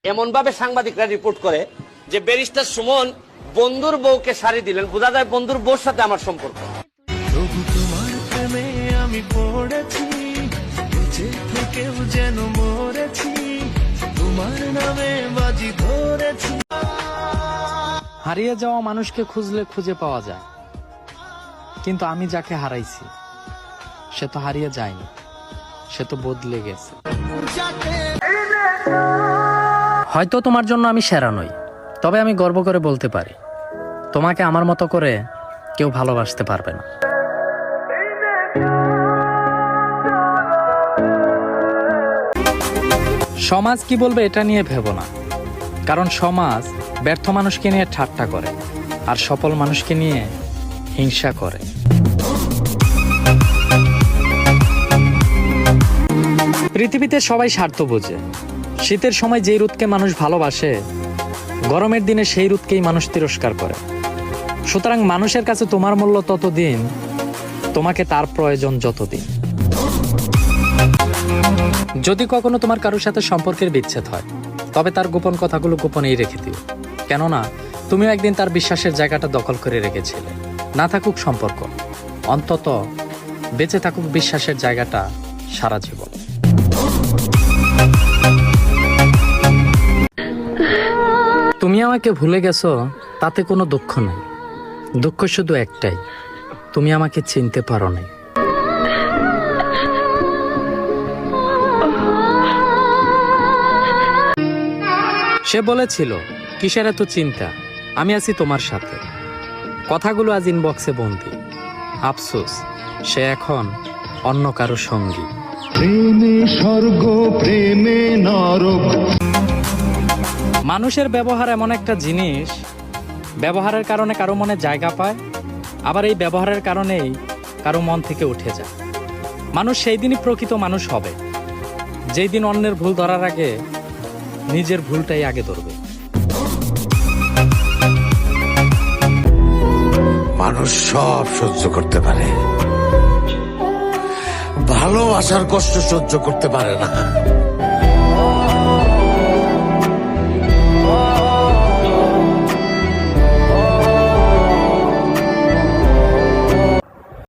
এমন ভাবে সাংবাদিকরা রিপোর্ট করে যে ব্যারিস্টার সুমন বন্ধুর বউকে শাড়ি দিলেন, বোঝা যায় বন্ধুর বউর সাথে আমার সম্পর্ক। তবু তোমার প্রেমে আমি পড়েছি, বেঁচে থেকেও যেন মরেছি, তোমার নামে বাজি ধরেছি। হারিয়ে যাওয়া মানুষকে খুঁজলে খুঁজে পাওয়া যায়, কিন্তু আমি যাকে হারাইছি সে তো হারিয়ে যায়নি, সে তো বদলে গেছে। হয়তো তোমার জন্য আমি সেরা নই, তবে আমি গর্ব করে বলতে পারি তোমাকে আমার মতো করে কেউ ভালোবাসতে পারবে না। সমাজ কি বলবে এটা নিয়ে ভেবো না, কারণ সমাজ ব্যর্থ মানুষকে নিয়ে ঠাট্টা করে আর সফল মানুষকে নিয়ে হিংসা করে। পৃথিবীতে সবাই স্বার্থ বোঝে। শীতের সময় যেই রোদকে মানুষ ভালোবাসে, গরমের দিনে সেই রোদকেই মানুষ তিরস্কার করে। সুতরাং মানুষের কাছে তোমার মূল্য ততদিন, তোমাকে তার প্রয়োজন যতদিন। যদি কখনো তোমার কারোর সাথে সম্পর্কের বিচ্ছেদ হয়, তবে তার গোপন কথাগুলো গোপনেই রেখে দিও, কেননা তুমিও একদিন তার বিশ্বাসের জায়গাটা দখল করে রেখেছিলে। না থাকুক সম্পর্ক, অন্তত বেঁচে থাকুক বিশ্বাসের জায়গাটা সারা জীবন। তুমি আমাকে ভুলে গেছো, তাতে কোনো দুঃখ নেই। দুঃখ শুধু একটাই, তুমি আমাকে চিনতে পারো নাই। সে বলেছিল, কিসের এত চিন্তা, আমি আছি তোমার সাথে। কথাগুলো আজ ইনবক্সে বন্দি। আফসোস, সে এখন অন্য কারো সঙ্গী। প্রেমে স্বর্গ, প্রেমে নরক। মানুষের ব্যবহার এমন একটা জিনিস, ব্যবহারের কারণে কারো মনে জায়গা পায়, আবার এই ব্যবহারের কারণেই কারো মন থেকে উঠে যায়। মানুষ সেই দিনই প্রকৃত মানুষ হবে, যেই দিন অন্যের ভুল ধরার আগে নিজের ভুলটাই আগে ধরবে। মানুষ সব সহ্য করতে পারে, ভালোবাসার কষ্ট সহ্য করতে পারে না।